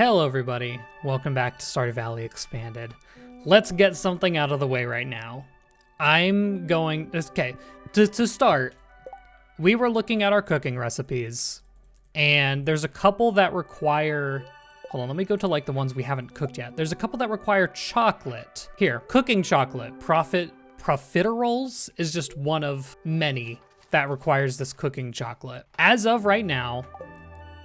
Hello everybody, welcome back to Stardew Valley Expanded. Let's get something out of the way right now. To start, we were looking at our cooking recipes, and there's a couple that require, hold on, let me go to like the ones we haven't cooked yet. There's a couple that require chocolate. Here, cooking chocolate, profiteroles is just one of many that requires this cooking chocolate. As of right now,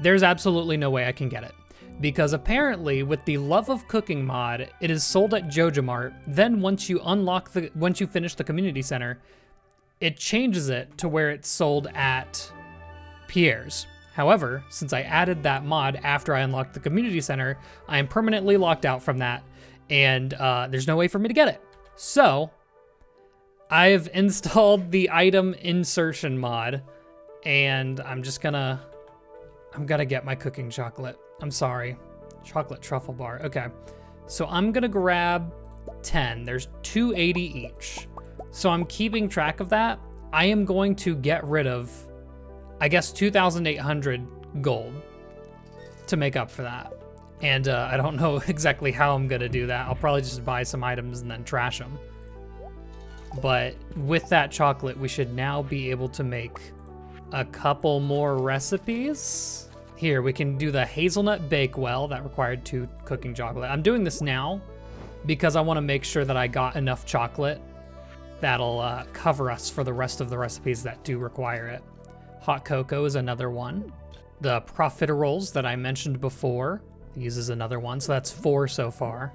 there's absolutely no way I can get it. Because apparently with the Love of Cooking mod, it is sold at JojaMart. Then once you finish the community center, it changes it to where it's sold at Pierre's. However, since I added that mod after I unlocked the community center, I am permanently locked out from that, and there's no way for me to get it. So I've installed the item insertion mod, and I'm gonna get my cooking chocolate. I'm sorry, chocolate truffle bar. Okay, so I'm gonna grab 10. There's 280 each. So I'm keeping track of that. I am going to get rid of, I guess, 2,800 gold to make up for that. And I don't know exactly how I'm gonna do that. I'll probably just buy some items and then trash them. But with that chocolate, we should now be able to make a couple more recipes. Here, we can do the hazelnut bakewell that required 2 cooking chocolate. I'm doing this now because I want to make sure that I got enough chocolate that'll cover us for the rest of the recipes that do require it. Hot cocoa is another one. The profiteroles that I mentioned before, these is another one, so that's 4 so far.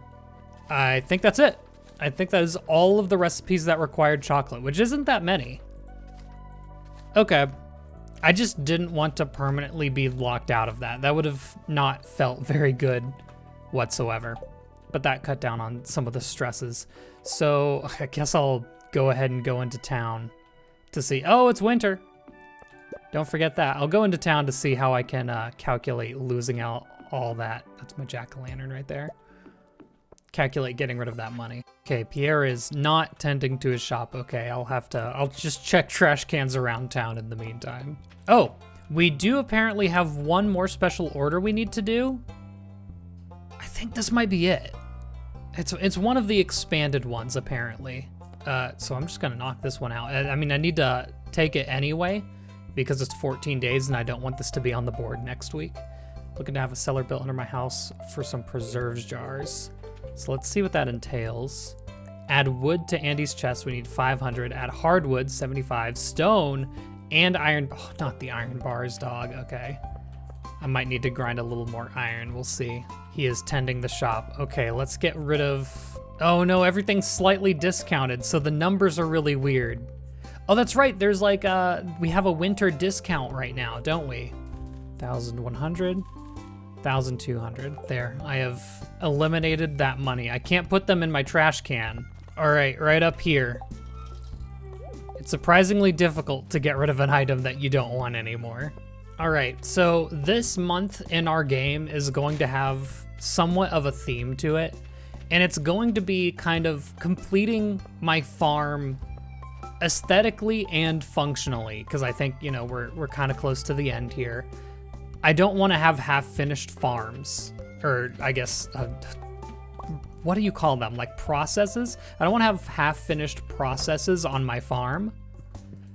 I think that's it. I think that is all of the recipes that required chocolate, which isn't that many. Okay. I just didn't want to permanently be locked out of that. That would have not felt very good whatsoever. But that cut down on some of the stresses. So I guess I'll go ahead and go into town to see. Oh, it's winter. Don't forget that. I'll go into town to see how I can calculate losing out all that. That's my jack-o'-lantern right there. Calculate getting rid of that money. Okay, Pierre is not tending to his shop. Okay, I'll just check trash cans around town in the meantime. Oh, we do apparently have one more special order we need to do. I think this might be it. It's one of the expanded ones apparently. So I'm just gonna knock this one out. I mean, I need to take it anyway because it's 14 days and I don't want this to be on the board next week. Looking to have a cellar built under my house for some preserves jars. So let's see what that entails. Add wood to Andy's chest, we need 500. Add hardwood, 75. Stone and iron, oh, not the iron bars, dog, okay. I might need to grind a little more iron, we'll see. He is tending the shop. Okay, let's get rid of, oh no, everything's slightly discounted, so the numbers are really weird. Oh, that's right, there's like, we have a winter discount right now, don't we? 1,100. 1,200. There, I have eliminated that money. I can't put them in my trash can. All right, right up here. It's surprisingly difficult to get rid of an item that you don't want anymore. All right, so this month in our game is going to have somewhat of a theme to it, and it's going to be kind of completing my farm aesthetically and functionally, because I think, you know, we're kind of close to the end here. I don't want to have half-finished farms, or I guess, what do you call them? Like processes? I don't want to have half-finished processes on my farm.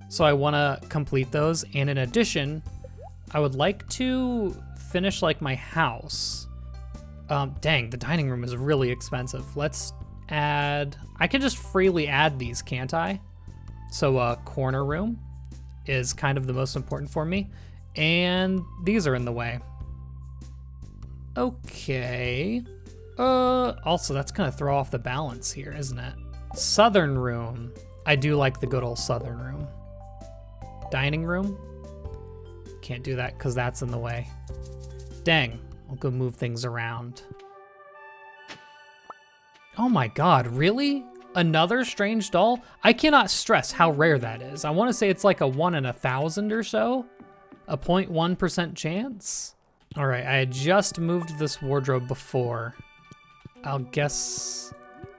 So I want to complete those. And in addition, I would like to finish like my house. Dang, the dining room is really expensive. Let's add, I can just freely add these, can't I? So corner room is kind of the most important for me. And these are in the way. Okay. Also, that's gonna throw off the balance here, isn't it? Southern room. I do like the good old southern room. Dining room. Can't do that because that's in the way. Dang, I'll go move things around. Oh my God, really? Another strange doll? I cannot stress how rare that is. I wanna say it's like a 1 in 1,000 or so. A 0.1% chance? All right, I had just moved this wardrobe before. I'll guess,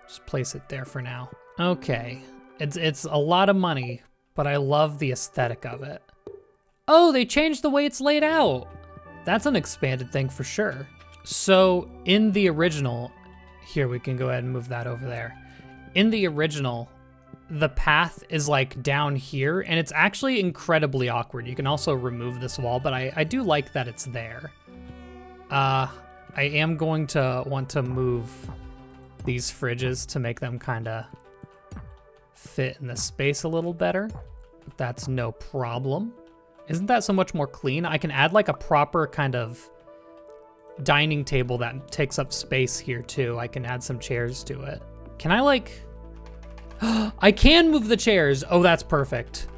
just place it there for now. Okay, it's a lot of money, but I love the aesthetic of it. Oh, they changed the way it's laid out. That's an expanded thing for sure. So in the original, here we can go ahead and move that over there. In the original, the path is like down here, and it's actually incredibly awkward. You can also remove this wall, but I do like that it's there. I am going to want to move these fridges to make them kind of fit in the space a little better. That's no problem. Isn't that so much more clean? I can add like a proper kind of dining table that takes up space here too. I can add some chairs to it. Can I like, I can move the chairs. Oh, that's perfect,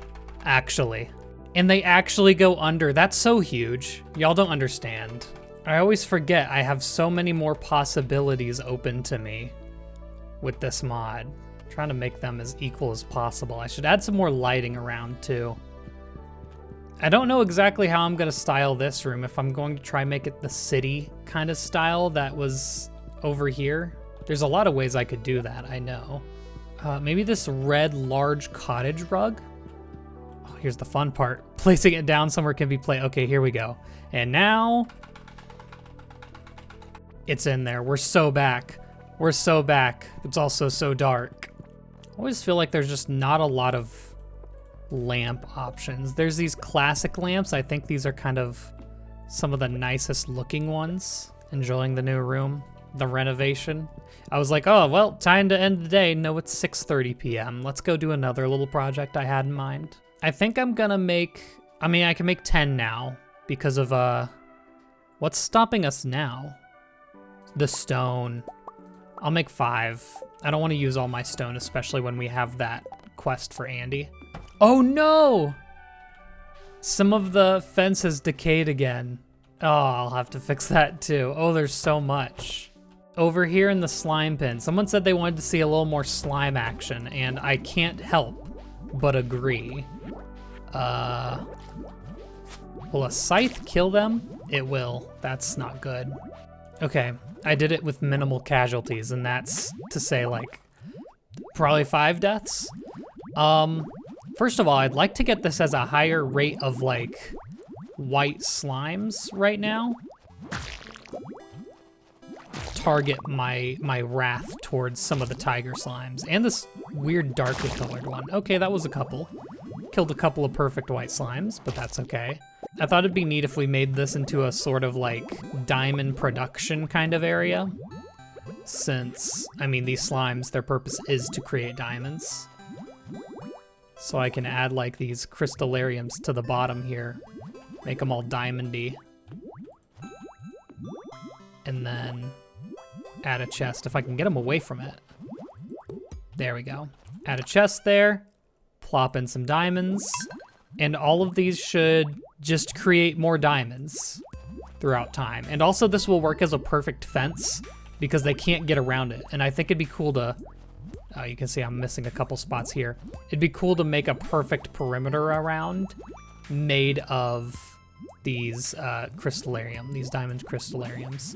actually. And they actually go under. That's so huge. Y'all don't understand. I always forget I have so many more possibilities open to me with this mod. I'm trying to make them as equal as possible. I should add some more lighting around too. I don't know exactly how I'm gonna style this room, if I'm going to try make it the city kind of style that was over here. There's a lot of ways I could do that, I know. Maybe this red large cottage rug? Oh, here's the fun part. Placing it down somewhere can be played. Okay, here we go. And now, it's in there. We're so back. We're so back. It's also so dark. I always feel like there's just not a lot of lamp options. There's these classic lamps. I think these are kind of some of the nicest looking ones. Enjoying the new room, the renovation. I was like, oh, well, time to end the day. No, it's 6:30 p.m. Let's go do another little project I had in mind. I think I'm gonna make, I can make 10 now because of, what's stopping us now? The stone. I'll make 5. I don't want to use all my stone, especially when we have that quest for Andy. Oh no! Some of the fence has decayed again. Oh, I'll have to fix that too. Oh, there's so much. Over here in the slime pen, someone said they wanted to see a little more slime action, and I can't help but agree. Will a scythe kill them? It will. That's not good. Okay, I did it with minimal casualties, and that's to say like probably 5 deaths. First of all, I'd like to get this as a higher rate of like white slimes right now. Target my wrath towards some of the tiger slimes and this weird darkly colored one. Okay, that was a couple. Killed a couple of perfect white slimes, but that's okay. I thought it'd be neat if we made this into a sort of like diamond production kind of area. Since, I mean, these slimes, their purpose is to create diamonds. So I can add like these crystallariums to the bottom here. Make them all diamondy. And then add a chest if I can get them away from it. There we go. Add a chest there. Plop in some diamonds. And all of these should just create more diamonds throughout time. And also this will work as a perfect fence because they can't get around it. And I think it'd be cool to, you can see I'm missing a couple spots here. It'd be cool to make a perfect perimeter around made of these crystallarium, these diamond crystallariums.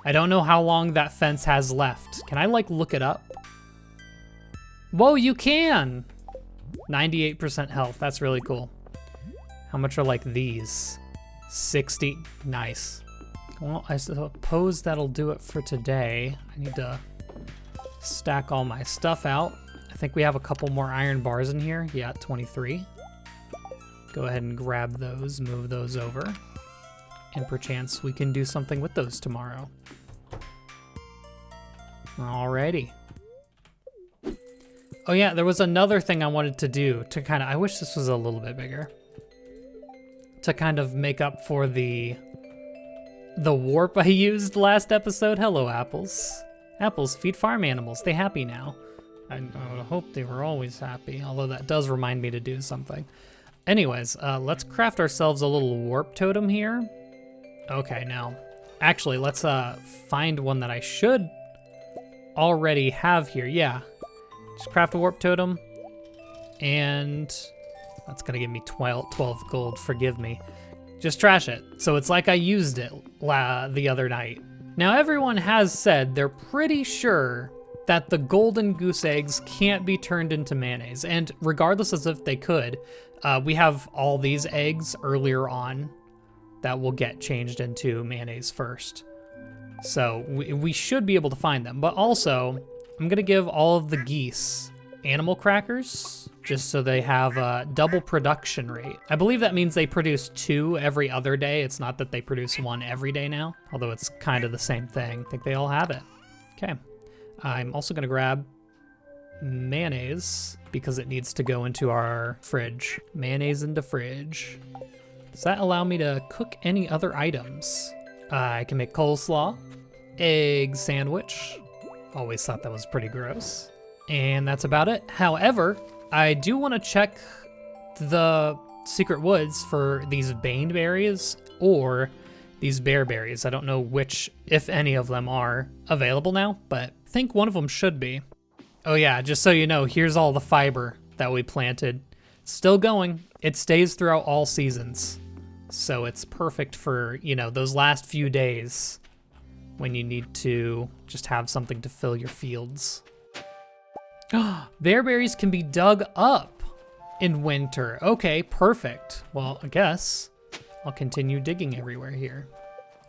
I don't know how long that fence has left. Can I like look it up? Whoa, you can! 98% health, that's really cool. How much are like these? 60, nice. Well, I suppose that'll do it for today. I need to stack all my stuff out. I think we have a couple more iron bars in here. Yeah, 23. Go ahead and grab those, move those over. And perchance we can do something with those tomorrow. Alrighty. Oh yeah, there was another thing I wanted to do to kind of, I wish this was a little bit bigger. To kind of make up for the warp I used last episode. Hello, apples. Apples feed farm animals. They happy now. I would hope they were always happy, although that does remind me to do something. Anyways, let's craft ourselves a little warp totem here. Okay, now, actually, let's find one that I should already have here. Yeah, just craft a warp totem, and that's gonna give me 12 gold, forgive me. Just trash it, so it's like I used it the other night. Now, everyone has said they're pretty sure that the golden goose eggs can't be turned into mayonnaise, and regardless as if they could, we have all these eggs earlier on that will get changed into mayonnaise first. So we should be able to find them. But also, I'm gonna give all of the geese animal crackers, just so they have a double production rate. I believe that means they produce 2 every other day. It's not that they produce 1 every day now, although it's kind of the same thing. I think they all have it. Okay. I'm also gonna grab mayonnaise because it needs to go into our fridge. Mayonnaise into fridge. Does that allow me to cook any other items? I can make coleslaw, egg sandwich. Always thought that was pretty gross. And that's about it. However, I do want to check the secret woods for these bane berries or these bear berries. I don't know which, if any of them are available now, but I think one of them should be. Oh yeah, just so you know, here's all the fiber that we planted. Still going. It stays throughout all seasons. So it's perfect for, you know, those last few days when you need to just have something to fill your fields. Bear berries can be dug up in winter. Okay, perfect. Well, I guess I'll continue digging everywhere here.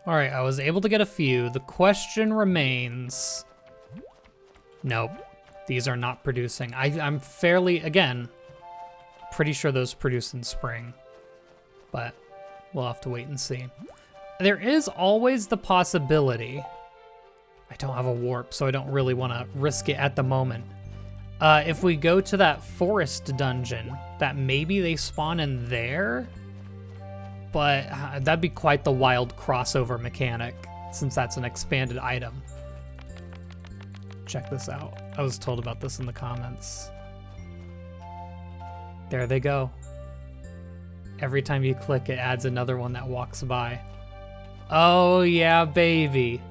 All right, I was able to get a few. The question remains, nope, these are not producing. I'm fairly, again, pretty sure those produce in spring, but we'll have to wait and see. There is always the possibility, I don't have a warp, so I don't really want to risk it at the moment. If we go to that forest dungeon, that maybe they spawn in there, but that'd be quite the wild crossover mechanic, since that's an expanded item. Check this out. I was told about this in the comments. There they go. Every time you click, it adds another one that walks by. Oh yeah, baby.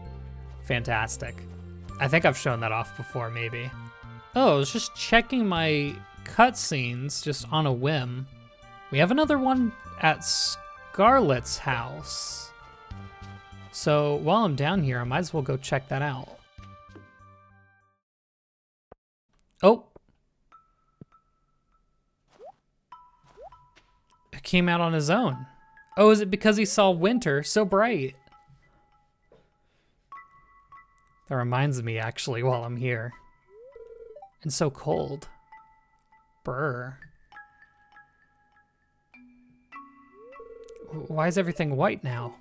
Fantastic. I think I've shown that off before, maybe. Oh, I was just checking my cutscenes just on a whim. We have another one at Scarlet's house. So while I'm down here, I might as well go check that out. Oh. It came out on his own. Oh, is it because he saw winter so bright? That reminds me, actually, while I'm here. And so cold. Brr. Why is everything white now?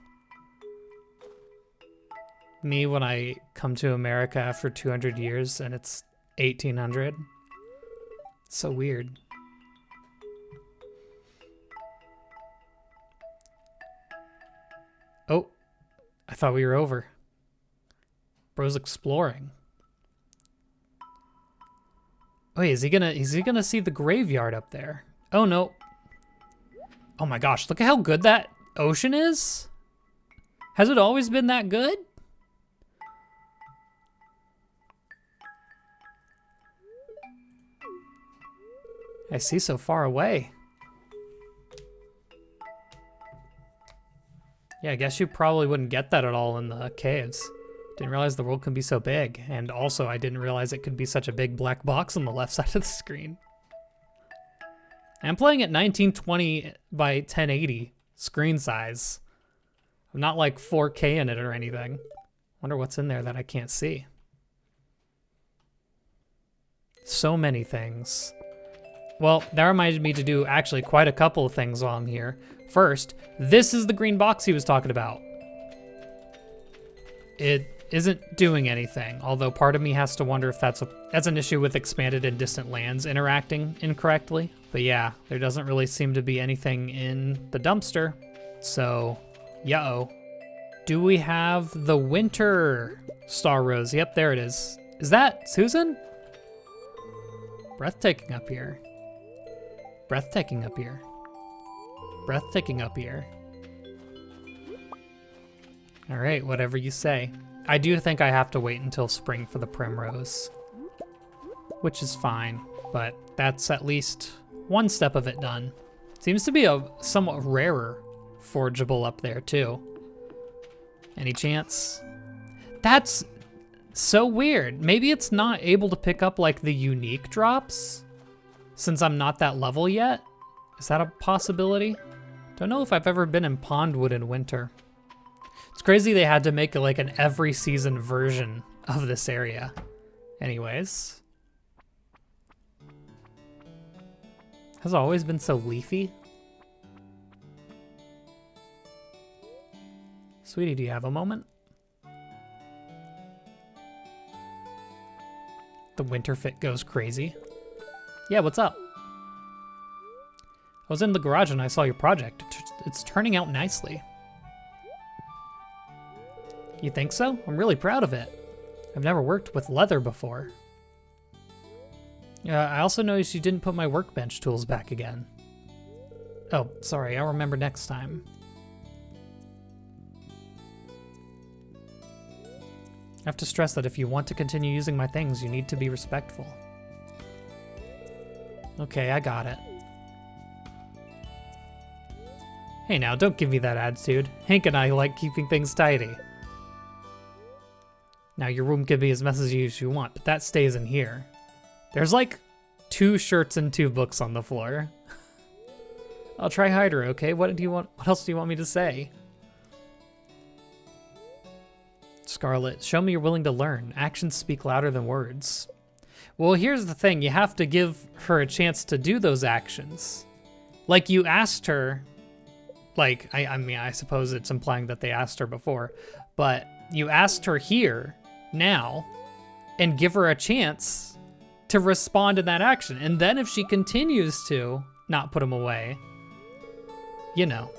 Me when I come to America after 200 years and it's 1800. It's so weird. Oh, I thought we were over. Bro's exploring. Wait, is he gonna see the graveyard up there? Oh no. Oh my gosh, look at how good that ocean is. Has it always been that good? I see so far away. Yeah, I guess you probably wouldn't get that at all in the caves. Didn't realize the world can be so big. And also, I didn't realize it could be such a big black box on the left side of the screen. I'm playing at 1920 by 1080 screen size. I'm not like 4K in it or anything. Wonder what's in there that I can't see. So many things. Well, that reminded me to do actually quite a couple of things while I'm here. First, this is the green box he was talking about. It isn't doing anything, although part of me has to wonder if that's an issue with expanded and distant lands interacting incorrectly. But yeah, there doesn't really seem to be anything in the dumpster. So, yeah-oh. Do we have the winter star rose? Yep, there it is. Is that Susan? Breathtaking up here. Breathtaking up here. Breathtaking up here. All right, whatever you say. I do think I have to wait until spring for the primrose, which is fine, but that's at least one step of it done. Seems to be a somewhat rarer forgeable up there too. Any chance? That's so weird. Maybe it's not able to pick up like the unique drops since I'm not that level yet. Is that a possibility? Don't know if I've ever been in Pondwood in winter. It's crazy they had to make like an every season version of this area. Anyways. Has it always been so leafy? Sweetie, do you have a moment? The winter fit goes crazy. Yeah, what's up? I was in the garage and I saw your project. It's turning out nicely. You think so? I'm really proud of it. I've never worked with leather before. I also noticed you didn't put my workbench tools back again. Oh, sorry, I'll remember next time. I have to stress that if you want to continue using my things, you need to be respectful. Okay, I got it. Hey now, don't give me that attitude. Hank and I like keeping things tidy. Now, your room can be as messy as you want, but that stays in here. There's like 2 shirts and 2 books on the floor. I'll try harder, okay? What else do you want me to say? Scarlet, show me you're willing to learn. Actions speak louder than words. Well, here's the thing. You have to give her a chance to do those actions. Like, you asked her... Like, I mean, I suppose it's implying that they asked her before, but you asked her here, now, and give her a chance to respond in that action. And then if she continues to not put them away, you know.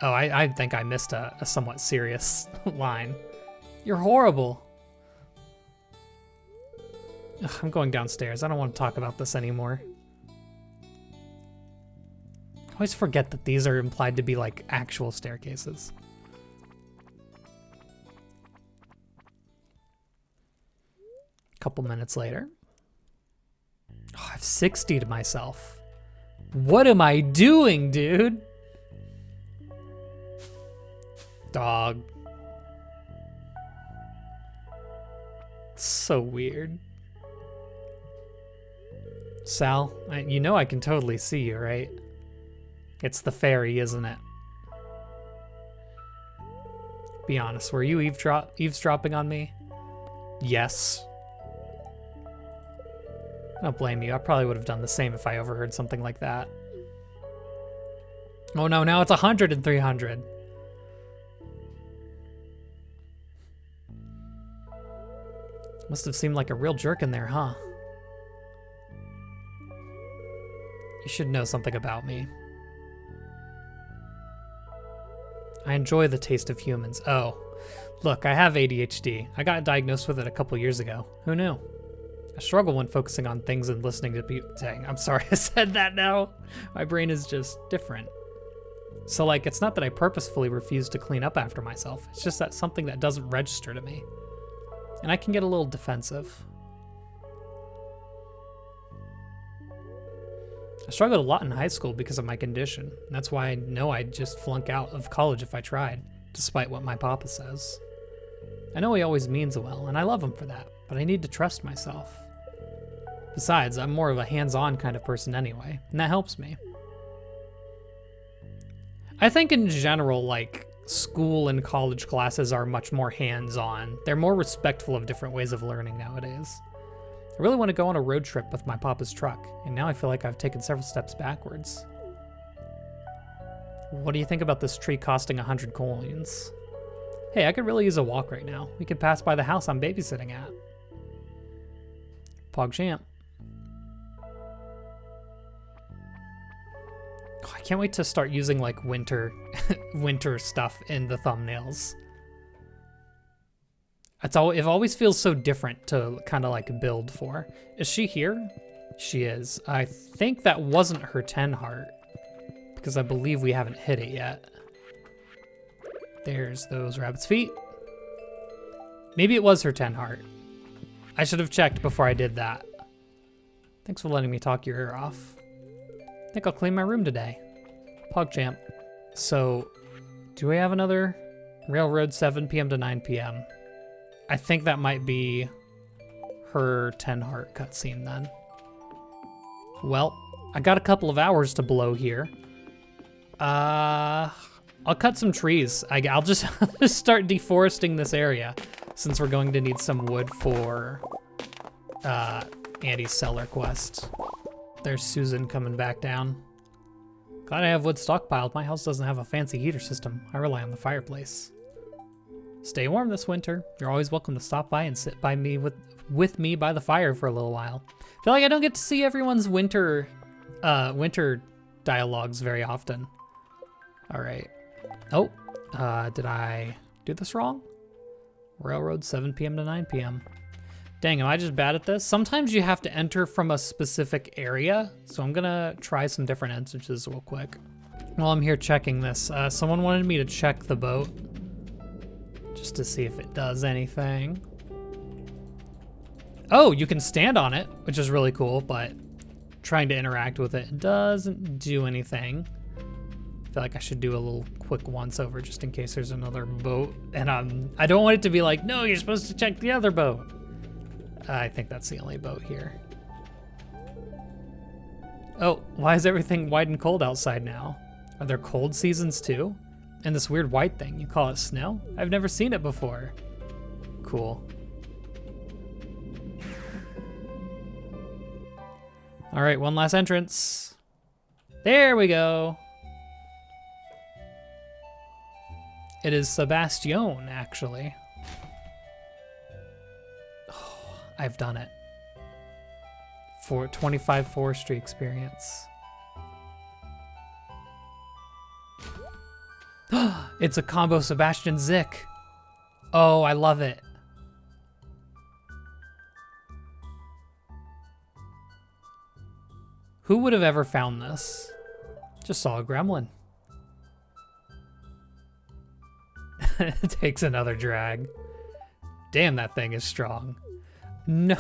Oh, I think I missed a somewhat serious line. You're horrible. Ugh, I'm going downstairs. I don't want to talk about this anymore. I always forget that these are implied to be like actual staircases. A couple minutes later. Oh, I've 60'd myself. What am I doing, dude? Dog. So weird. Sal, you know I can totally see you, right? It's the fairy, isn't it? Be honest, were you eavesdropping on me? Yes. I don't blame you. I probably would have done the same if I overheard something like that. Oh no, now it's 100 and 300. Must have seemed like a real jerk in there, huh? You should know something about me. I enjoy the taste of humans. Oh, look, I have ADHD. I got diagnosed with it a couple years ago. Who knew? I struggle when focusing on things and listening to people. Dang, I'm sorry I said that now. My brain is just different. So like, it's not that I purposefully refuse to clean up after myself. It's just that something that doesn't register to me. And I can get a little defensive. I struggled a lot in high school because of my condition. And that's why I know I'd just flunk out of college if I tried, despite what my papa says. I know he always means well, and I love him for that, but I need to trust myself. Besides, I'm more of a hands-on kind of person anyway, and that helps me. I think in general, like, school and college classes are much more hands-on. They're more respectful of different ways of learning nowadays. I really want to go on a road trip with my papa's truck, and now I feel like I've taken several steps backwards. What do you think about this tree costing 100 coins? Hey, I could really use a walk right now. We could pass by the house I'm babysitting at. PogChamp. Oh, I can't wait to start using like winter stuff in the thumbnails. It always feels so different to kind of like build for. Is she here? She is. I think that wasn't her 10 heart because I believe we haven't hit it yet. There's those rabbit's feet. Maybe it was her 10 heart. I should have checked before I did that. Thanks for letting me talk your ear off. I think I'll clean my room today. PogChamp. So, do we have another Railroad 7 p.m. to 9 p.m.? I think that might be her 10 heart cutscene then. Well, I got a couple of hours to blow here. I'll cut some trees. I'll just just start deforesting this area since we're going to need some wood for Andy's cellar quest. There's Susan coming back down. Glad I have wood stockpiled. My house doesn't have a fancy heater system. I rely on the fireplace. Stay warm this winter. You're always welcome to stop by and sit by me with me by the fire for a little while. I feel like I don't get to see everyone's winter dialogues very often. All right. Oh, did I do this wrong? Railroad 7 p.m. to 9 p.m. Dang, am I just bad at this? Sometimes you have to enter from a specific area, so I'm gonna try some different entrances real quick. While I'm here checking this, someone wanted me to check the boat just to see if it does anything. Oh, you can stand on it, which is really cool, but trying to interact with it doesn't do anything. I feel like I should do a little quick once over just in case there's another boat, and I don't want it to be like, no, you're supposed to check the other boat. I think that's the only boat here. Oh, why is everything white and cold outside now? Are there cold seasons too? And this weird white thing, you call it snow? I've never seen it before. Cool. All right, one last entrance. There we go. It is Sebastian, actually. Oh, I've done it. For 25 forestry experience. It's a combo Sebastian Zick. Oh, I love it. Who would have ever found this? Just saw a gremlin. It takes another drag. Damn, that thing is strong. No,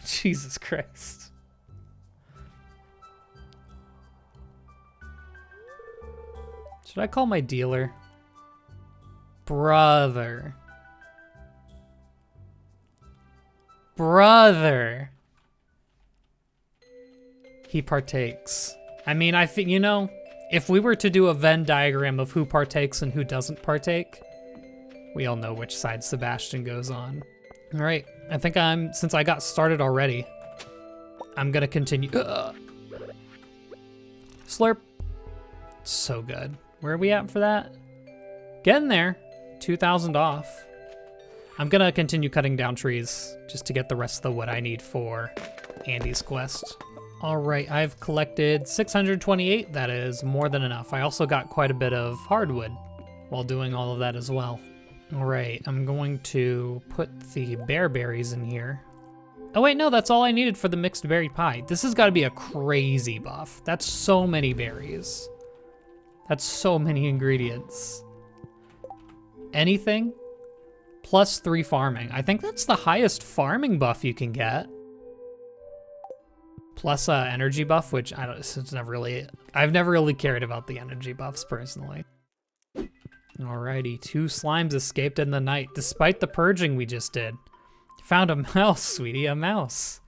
Jesus Christ. Should I call my dealer? Brother. Brother. He partakes. I mean, I think, you know, if we were to do a Venn diagram of who partakes and who doesn't partake, we all know which side Sebastian goes on. All right, I think since I got started already, I'm gonna continue. Slurp. So good. Where are we at for that? Getting there. 2,000 off. I'm gonna continue cutting down trees just to get the rest of the wood I need for Andy's quest. All right, I've collected 628. That is more than enough. I also got quite a bit of hardwood while doing all of that as well. All right, I'm going to put the bear berries in here. Oh wait, no, that's all I needed for the mixed berry pie. This has got to be a crazy buff. That's so many berries. That's so many ingredients. Anything? +3 farming. I think that's the highest farming buff you can get. Plus energy buff, which I don't, it's never really, I've never really cared about the energy buffs personally. Alrighty, 2 slimes escaped in the night, despite the purging we just did. Found a mouse, sweetie, a mouse.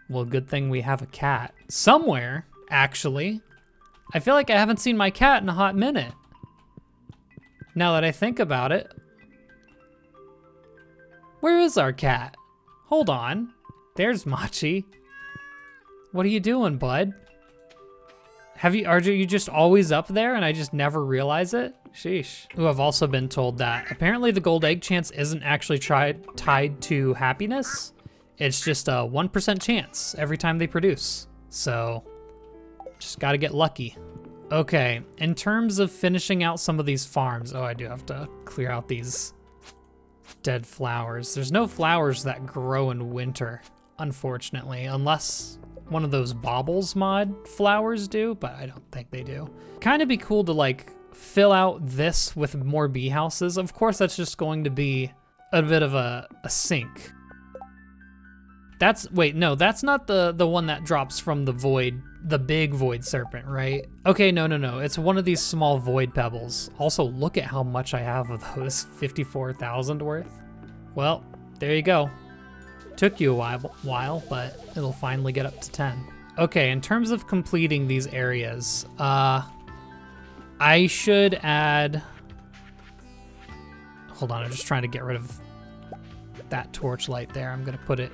Well, good thing we have a cat. Somewhere, actually. I feel like I haven't seen my cat in a hot minute. Now that I think about it. Where is our cat? Hold on. There's Machi. What are you doing, bud? Are you just always up there and I just never realize it? Sheesh. Ooh, I've also been told that apparently the gold egg chance isn't actually tied to happiness. It's just a 1% chance every time they produce. So, just gotta get lucky. Okay, in terms of finishing out some of these farms, oh, I do have to clear out these dead flowers. There's no flowers that grow in winter, unfortunately, unless one of those baubles mod flowers do, but I don't think they do. Kind of be cool to like fill out this with more bee houses. Of course, that's just going to be a bit of a sink. Wait, no, that's not the one that drops from the void, the big void serpent, right? Okay, no. It's one of these small void pebbles. Also, look at how much I have of those, 54,000 worth. Well, there you go. Took you a while, but it'll finally get up to 10. Okay, in terms of completing these areas, I should add hold on, I'm just trying to get rid of that torch light there. I'm gonna put it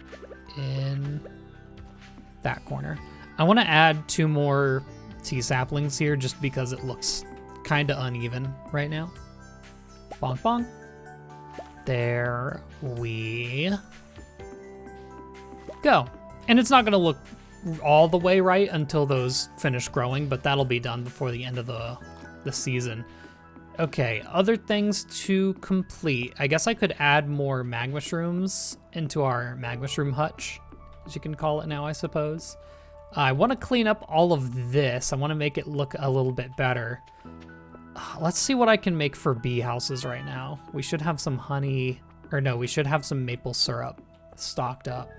in that corner. I wanna add 2 more tea saplings here just because it looks kinda uneven right now. Bonk, bonk. There we go. And it's not gonna look all the way right until those finish growing, but that'll be done before the end of the season. Okay, other things to complete. I guess I could add more mag mushrooms into our mag mushroom hutch, as you can call it now, I suppose. I want to clean up all of this. I want to make it look a little bit better. Let's see what I can make for bee houses right now. We should have some honey, or no, we should have some maple syrup stocked up.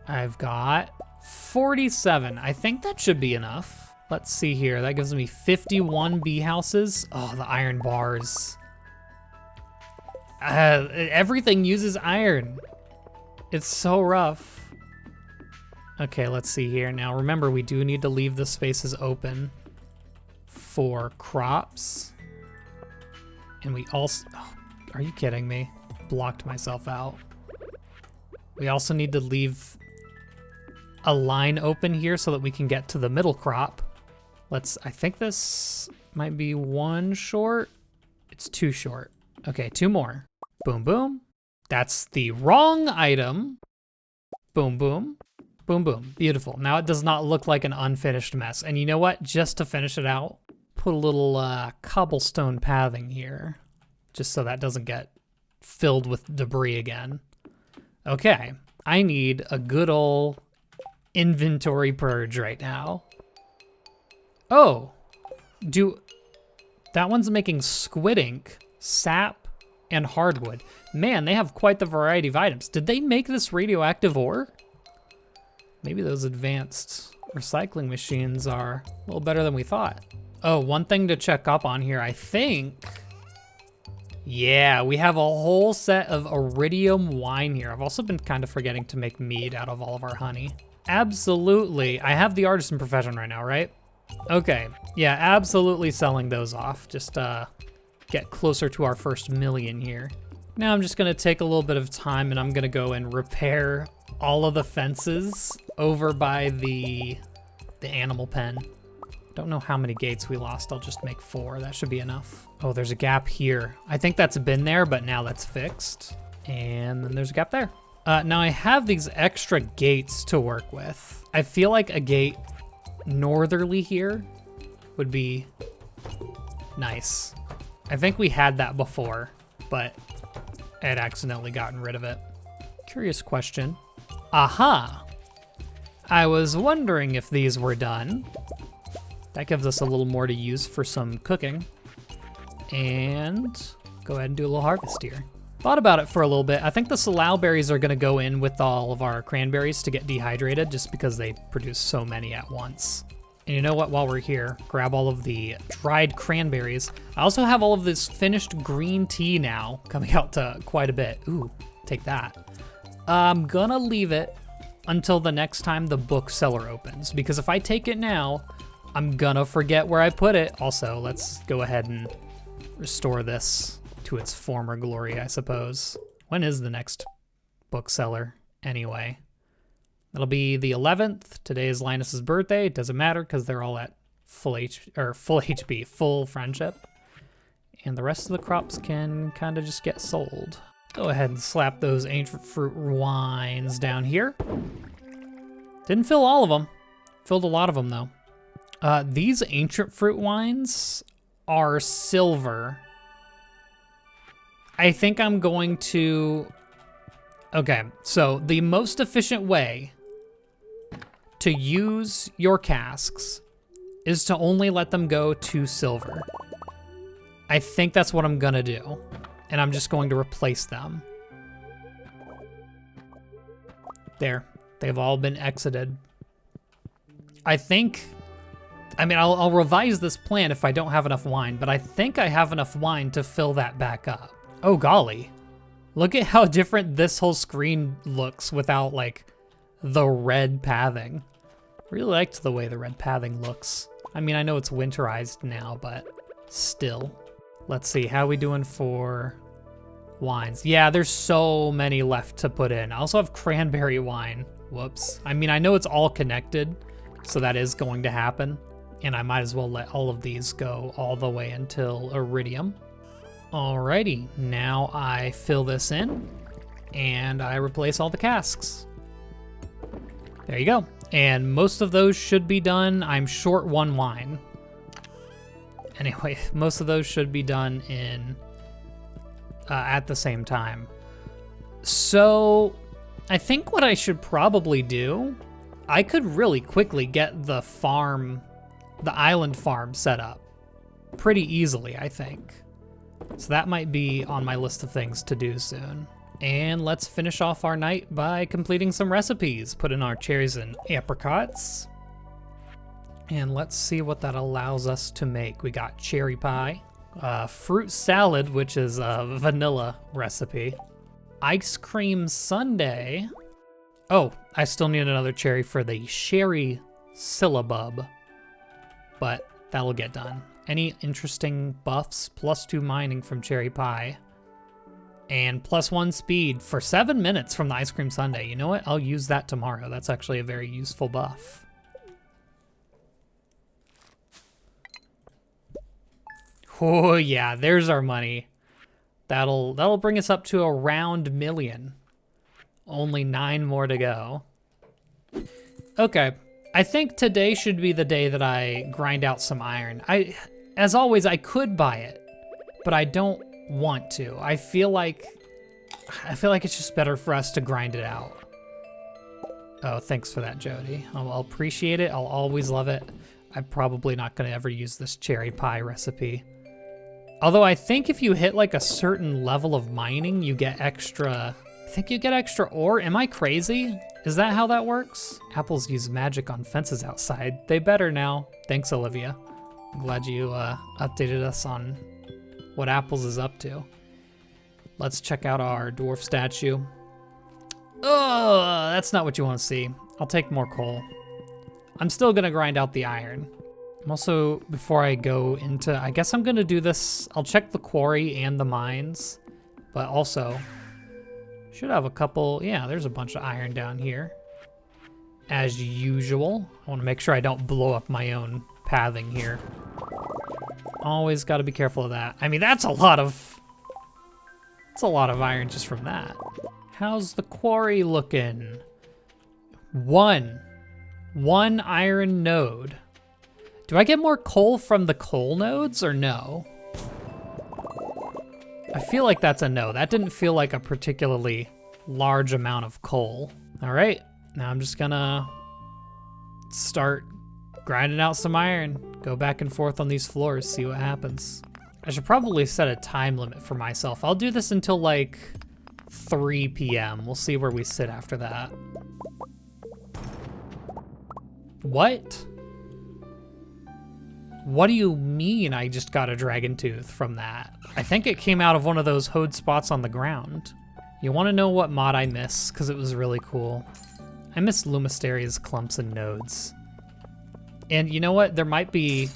I've got 47. I think that should be enough. Let's see here. That gives me 51 bee houses. Oh, the iron bars. Everything uses iron. It's so rough. Okay, let's see here. Now, remember, we do need to leave the spaces open for crops. And we also... Oh, are you kidding me? Blocked myself out. We also need to leave a line open here so that we can get to the middle crop. I think this might be 1 short. It's 2 short. Okay, 2 more. Boom, boom. That's the wrong item. Boom, boom. Boom, boom. Beautiful. Now it does not look like an unfinished mess. And you know what? Just to finish it out, put a little cobblestone pathing here, just so that doesn't get filled with debris again. Okay, I need a good old inventory purge right now. Oh, that one's making squid ink, sap, and hardwood. Man, they have quite the variety of items. Did they make this radioactive ore? Maybe those advanced recycling machines are a little better than we thought. Oh, one thing to check up on here, I think. Yeah, we have a whole set of iridium wine here. I've also been kind of forgetting to make mead out of all of our honey. Absolutely. I have the artisan profession right now, right? Okay, yeah, absolutely selling those off. Just get closer to our first million here. Now I'm just gonna take a little bit of time and I'm gonna go and repair all of the fences over by the animal pen. Don't know how many gates we lost. I'll just make 4. That should be enough. Oh, there's a gap here. I think that's been there, but now that's fixed. And then there's a gap there. Now I have these extra gates to work with. I feel like a gate northerly here would be nice. I think we had that before, but I had accidentally gotten rid of it. Curious question. Aha! I was wondering if these were done. That gives us a little more to use for some cooking. And go ahead and do a little harvest here. Thought about it for a little bit. I think the salal berries are gonna go in with all of our cranberries to get dehydrated just because they produce so many at once. And you know what, while we're here, grab all of the dried cranberries. I also have all of this finished green tea now coming out to quite a bit. Ooh, take that. I'm gonna leave it until the next time the book cellar opens, because if I take it now, I'm gonna forget where I put it. Also, let's go ahead and restore this to its former glory, I suppose. When is the next book cellar anyway? It'll be the 11th. Today is Linus's birthday. It doesn't matter because they're all at full HP, full friendship. And the rest of the crops can kind of just get sold. Go ahead and slap those ancient fruit wines down here. Didn't fill all of them. Filled a lot of them though. These ancient fruit wines are silver. I think I'm going to... Okay, so the most efficient way to use your casks is to only let them go to silver. I think that's what I'm gonna do. And I'm just going to replace them. There, they've all been exited. I mean, I'll revise this plan if I don't have enough wine, but I think I have enough wine to fill that back up. Oh golly. Look at how different this whole screen looks without like the red pathing. Really liked the way the red pathing looks. I mean, I know it's winterized now, but still. Let's see, how we doing for wines. Yeah, there's so many left to put in. I also have cranberry wine. Whoops. I mean, I know it's all connected, so that is going to happen. And I might as well let all of these go all the way until iridium. Alrighty, now I fill this in and I replace all the casks. There you go. And most of those should be done. I'm short one wine. Anyway, most of those should be done in at the same time. So I think what I should probably do, I could really quickly get the farm, the island farm set up pretty easily, I think. So that might be on my list of things to do soon. And let's finish off our night by completing some recipes. Put in our cherries and apricots. And let's see what that allows us to make. We got cherry pie, fruit salad, which is a vanilla recipe, ice cream sundae. Oh, I still need another cherry for the sherry syllabub, but that'll get done. Any interesting buffs? +2 mining from cherry pie. And +1 speed for 7 minutes from the ice cream sundae. You know what? I'll use that tomorrow. That's actually a very useful buff. Oh yeah, there's our money. That'll bring us up to around million. Only 9 more to go. Okay, I think today should be the day that I grind out some iron. As always, I could buy it, but I don't want to. I feel like it's just better for us to grind it out. Oh, thanks for that, Jody. I'll appreciate it. I'll always love it. I'm probably not gonna ever use this cherry pie recipe. Although I think if you hit like a certain level of mining, you get extra, I think you get extra ore. Am I crazy? Is that how that works? Apples use magic on fences outside. They better now. Thanks, Olivia. I'm glad you updated us on what Apples is up to. Let's check out our dwarf statue. Oh, that's not what you want to see. I'll take more coal. I'm still gonna grind out the iron. I'm also, before I go into, I guess I'm gonna do this, I'll check the quarry and the mines, but also should have a couple, yeah, there's a bunch of iron down here. As usual, I wanna make sure I don't blow up my own pathing here. Always gotta be careful of that. I mean, that's a lot of iron just from that. How's the quarry looking? One iron node. Do I get more coal from the coal nodes or no? I feel like that's a no. That didn't feel like a particularly large amount of coal. All right, now I'm just gonna start grinding out some iron, go back and forth on these floors, see what happens. I should probably set a time limit for myself. I'll do this until like 3 p.m. We'll see where we sit after that. What? What do you mean I just got a dragon tooth from that? I think it came out of one of those hoed spots on the ground. You wanna know what mod I miss? Cause it was really cool. I miss Lumisteria's clumps and nodes. And you know what? There might be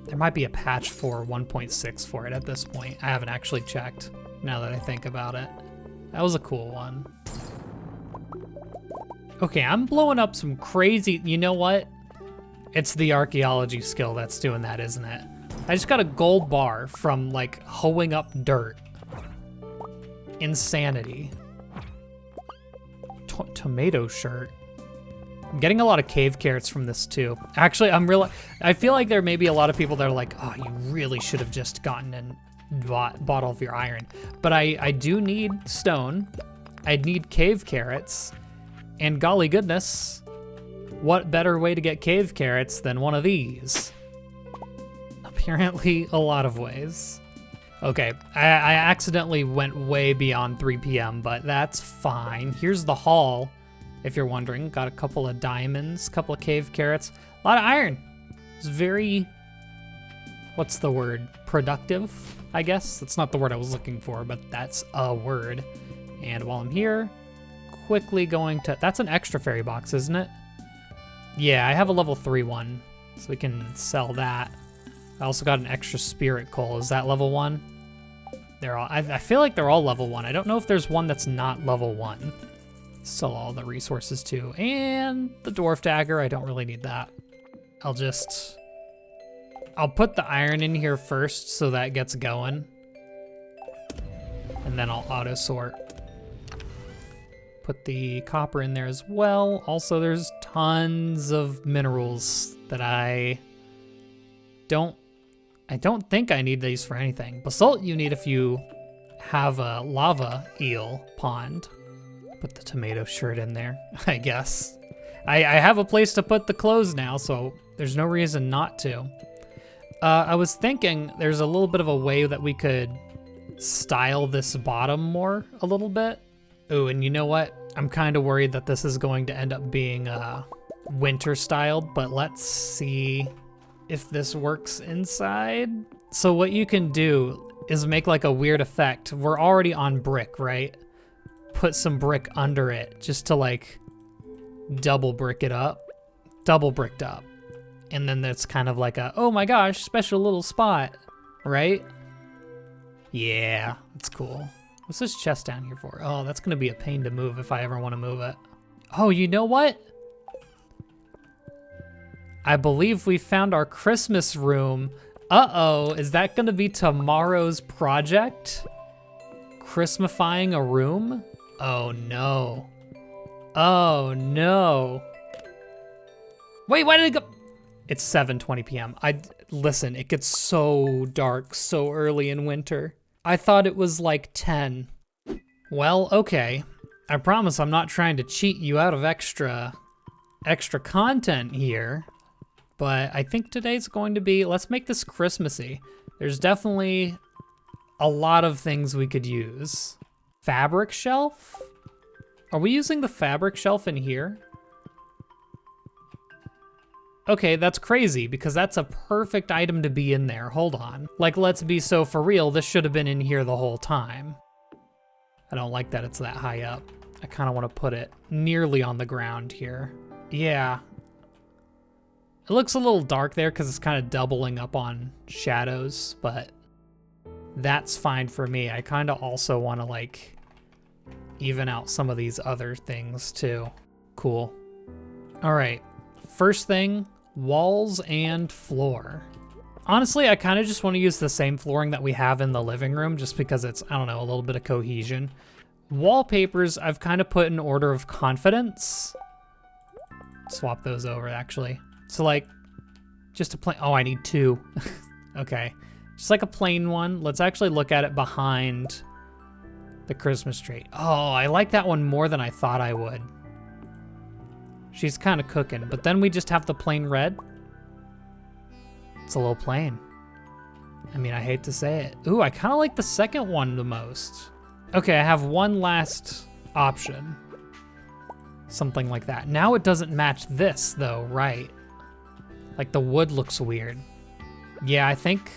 a patch for 1.6 for it at this point. I haven't actually checked now that I think about it. That was a cool one. Okay, I'm blowing up some crazy, you know what? It's the archaeology skill that's doing that, isn't it? I just got a gold bar from like hoeing up dirt. Insanity. Tomato shirt. I'm getting a lot of cave carrots from this too. Actually, I feel like there may be a lot of people that are like, oh, you really should have just gotten and bought all of your iron. But I do need stone. I need cave carrots. And golly goodness, what better way to get cave carrots than one of these? Apparently a lot of ways. Okay, I accidentally went way beyond 3 p.m., but that's fine. Here's the haul, if you're wondering. Got a couple of diamonds, couple of cave carrots, a lot of iron. It's very, what's the word? Productive, I guess? That's not the word I was looking for, but that's a word. And while I'm here, quickly going to, that's an extra fairy box, isn't it? Yeah, I have a level 3 one, so we can sell that. I also got an extra spirit coal. Is that level 1? they're all, I feel like they're all level 1. I don't know if there's one that's not level 1. Sell all the resources too. And the dwarf dagger, I don't really need that. I'll put the iron in here first so that gets going. And then I'll auto sort. Put the copper in there as well. Also, there's tons of minerals that I don't think I need these for anything. Basalt you need if you have a lava eel pond. Put the tomato shirt in there, I guess. I have a place to put the clothes now, so there's no reason not to. I was thinking there's a little bit of a way that we could style this bottom more a little bit. Ooh, and you know what? I'm kind of worried that this is going to end up being winter styled, but let's see if this works inside. So what you can do is make like a weird effect. We're already on brick, right? Put some brick under it just to like double bricked up. And then that's kind of like a, oh my gosh, special little spot, right? Yeah, that's cool. What's this chest down here for? Oh, that's gonna be a pain to move if I ever wanna move it. Oh, you know what? I believe we found our Christmas room. Uh-oh, is that gonna be tomorrow's project? Christmifying a room? Oh no. Oh no. Wait, why did it go? It's 7:20 p.m. Listen, it gets so dark so early in winter. I thought it was like 10. Well, okay. I promise I'm not trying to cheat you out of extra content here. But I think today's going to be, let's make this Christmassy. There's definitely a lot of things we could use. Fabric shelf? Are we using the fabric shelf in here? Okay, that's crazy because that's a perfect item to be in there. Hold on. Like, let's be so for real, this should have been in here the whole time. I don't like that it's that high up. I kind of want to put it nearly on the ground here. Yeah. It looks a little dark there because it's kind of doubling up on shadows, but that's fine for me. I kind of also want to like even out some of these other things too. Cool. All right, first thing, walls and floor. Honestly, I kind of just want to use the same flooring that we have in the living room just because it's, I don't know, a little bit of cohesion. Wallpapers, I've kind of put in order of confidence. Swap those over actually. So like, just a plain, oh, I need 2. Okay, just like a plain one. Let's actually look at it behind the Christmas tree. Oh, I like that one more than I thought I would. She's kind of cooking, but then we just have the plain red. It's a little plain. I mean, I hate to say it. Ooh, I kind of like the second one the most. Okay, I have one last option. Something like that. Now it doesn't match this though, right? Like the wood looks weird. Yeah, I think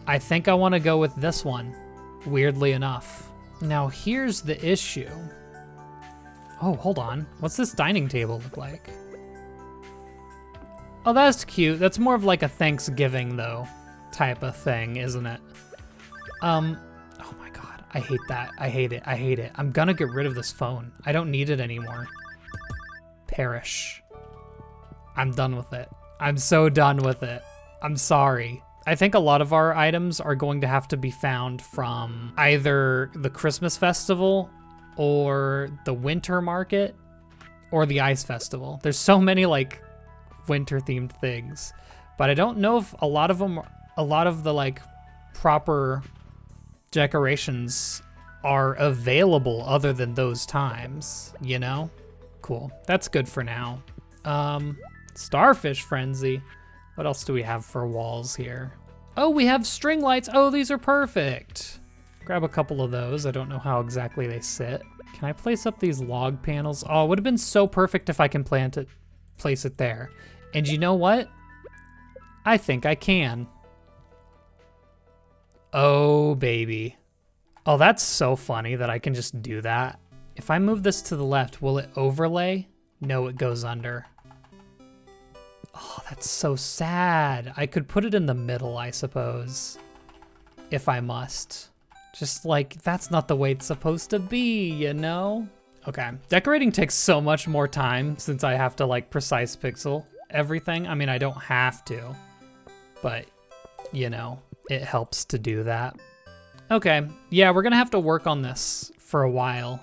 I want to go with this one, weirdly enough. Now here's the issue. Oh, hold on. What's this dining table look like? Oh, that's cute. That's more of like a Thanksgiving though type of thing, isn't it? Oh my God, I hate that. I hate it, I hate it. I'm gonna get rid of this phone. I don't need it anymore. Perish. I'm done with it. I'm so done with it. I'm sorry. I think a lot of our items are going to have to be found from either the Christmas festival or the winter market or the ice festival. There's so many like winter themed things, but I don't know if a lot of the like proper decorations are available other than those times, you know? Cool, that's good for now. Starfish frenzy. What else do we have for walls here? Oh, we have string lights. Oh, these are perfect. Grab a couple of those. I don't know how exactly they sit. Can I place up these log panels? Oh, it would have been so perfect if I can place it there. And you know what? I think I can. Oh, baby. Oh, that's so funny that I can just do that. If I move this to the left, will it overlay? No, it goes under. Oh, that's so sad. I could put it in the middle, I suppose. if I must. Just like, that's not the way it's supposed to be, you know? Okay, decorating takes so much more time since I have to like precise pixel everything. I mean, I don't have to, but you know, it helps to do that. Okay, yeah, we're gonna have to work on this for a while.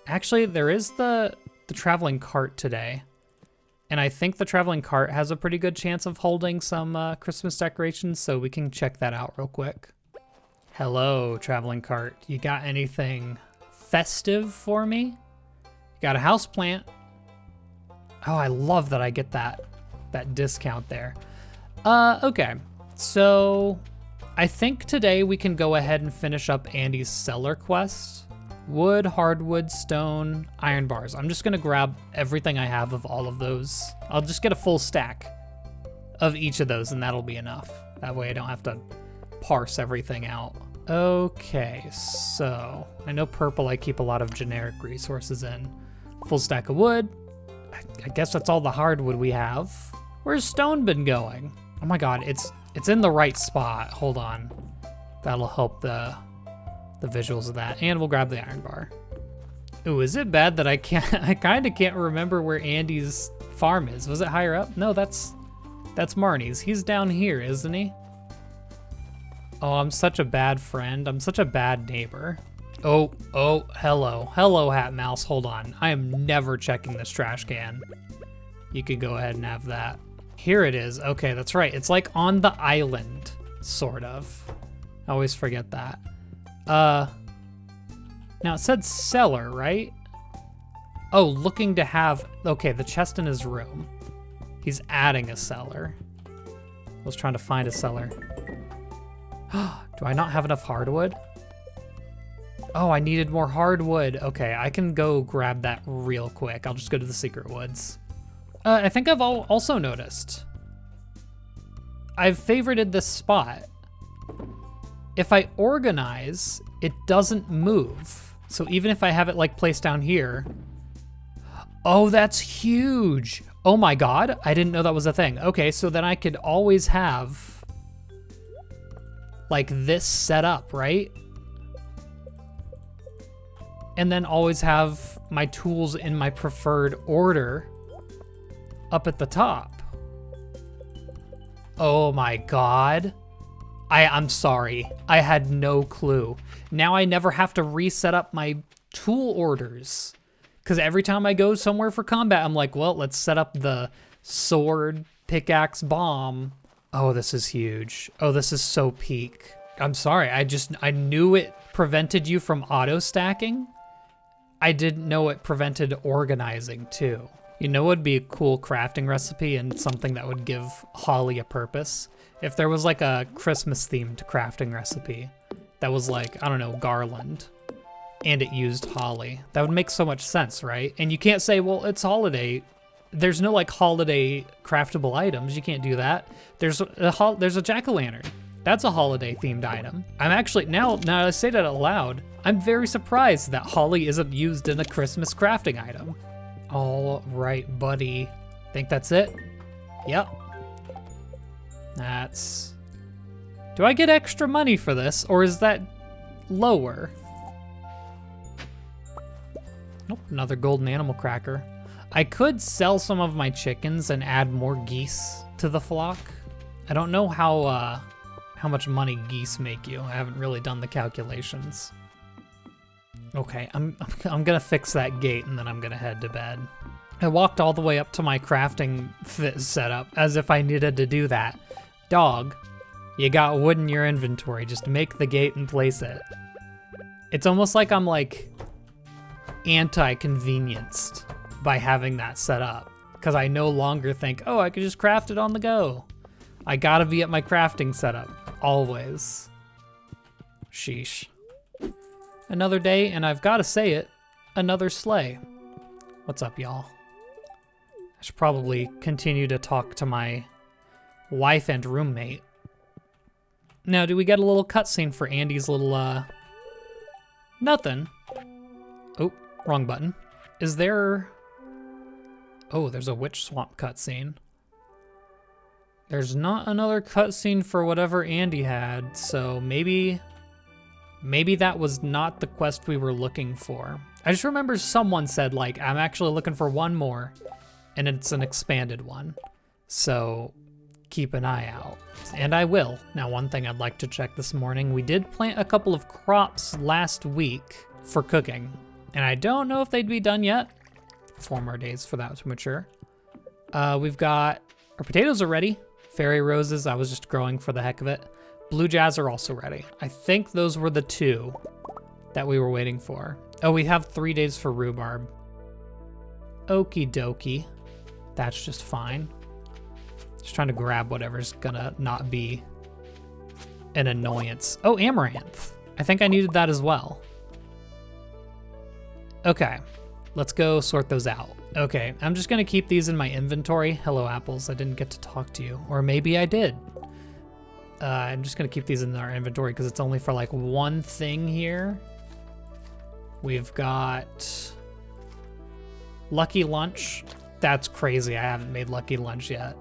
Actually, there is the traveling cart today. And I think the traveling cart has a pretty good chance of holding some Christmas decorations, so we can check that out real quick. Hello, traveling cart. You got anything festive for me? You got a house plant. Oh, I love that I get that discount there. Okay, so I think today we can go ahead and finish up Andy's cellar quest. Wood, hardwood, stone, iron bars. I'm just gonna grab everything I have of all of those. I'll just get a full stack of each of those and that'll be enough. That way I don't have to parse everything out. Okay, so I know purple I keep a lot of generic resources in. Full stack of wood. I guess that's all the hardwood we have. Where's stone been going? Oh my god, it's in the right spot. Hold on. That'll help the visuals of that, and we'll grab the iron bar. Ooh, is it bad that I kind of can't remember where Andy's farm is? Was it higher up? No, that's Marnie's. He's down here, isn't he? Oh, I'm such a bad friend. I'm such a bad neighbor. Oh, hello, Hat Mouse. Hold on. I am never checking this trash can. You could go ahead and have that. Here it is. Okay, that's right. It's like on the island, sort of. I always forget that. Now it said cellar, right? Oh, looking to have, okay, the chest in his room. He's adding a cellar. I was trying to find a cellar. Do I not have enough hardwood? Oh, I needed more hardwood. Okay, I can go grab that real quick. I'll just go to the secret woods. I think I've also noticed. I've favorited this spot. If I organize, it doesn't move. So even if I have it like placed down here, oh, that's huge. Oh my God, I didn't know that was a thing. Okay, so then I could always have like this set up, right? And then always have my tools in my preferred order up at the top. Oh my God. I'm sorry, I had no clue. Now I never have to reset up my tool orders. Because every time I go somewhere for combat, I'm like, well, let's set up the sword, pickaxe, bomb. Oh, this is huge. Oh, this is so peak. I'm sorry, I knew it prevented you from auto stacking. I didn't know it prevented organizing too. You know what would be a cool crafting recipe and something that would give Holly a purpose? If there was like a Christmas themed crafting recipe that was like, I don't know, garland, and it used holly. That would make so much sense, right? And you can't say, well, it's holiday. There's no like holiday craftable items. You can't do that. There's a jack-o'-lantern. That's a holiday themed item. I'm actually, now I say that out loud, I'm very surprised that holly isn't used in a Christmas crafting item. All right, buddy. Think that's it? Yep. That's... Do I get extra money for this, or is that lower? Nope, another golden animal cracker. I could sell some of my chickens and add more geese to the flock. I don't know how much money geese make you. I haven't really done the calculations. Okay, I'm gonna fix that gate and then I'm gonna head to bed. I walked all the way up to my crafting setup as if I needed to do that. Dog, you got wood in your inventory, just make the gate and place it. It's almost like I'm like anti-convenienced by having that set up, because I no longer think, oh, I could just craft it on the go. I gotta be at my crafting setup, always. Sheesh. Another day, and I've gotta say it, another sleigh. What's up, y'all? I should probably continue to talk to my wife and roommate. Now, do we get a little cutscene for Andy's little, nothing. Oh, wrong button. Is there... Oh, there's a witch swamp cutscene. There's not another cutscene for whatever Andy had, so maybe that was not the quest we were looking for. I just remember someone said, like, I'm actually looking for one more, and it's an expanded one. So keep an eye out, and I will. Now, one thing I'd like to check this morning, we did plant a couple of crops last week for cooking, and I don't know if they'd be done yet. 4 more days for that to mature. We've got, our potatoes are ready. Fairy roses, I was just growing for the heck of it. Blue jazz are also ready. I think those were the 2 that we were waiting for. Oh, we have 3 days for rhubarb. Okie dokie. That's just fine. Just trying to grab whatever's gonna not be an annoyance. Oh, amaranth. I think I needed that as well. Okay, let's go sort those out. Okay, I'm just gonna keep these in my inventory. Hello, apples, I didn't get to talk to you. Or maybe I did. I'm just gonna keep these in our inventory because it's only for like one thing here. We've got Lucky Lunch. That's crazy, I haven't made Lucky Lunch yet.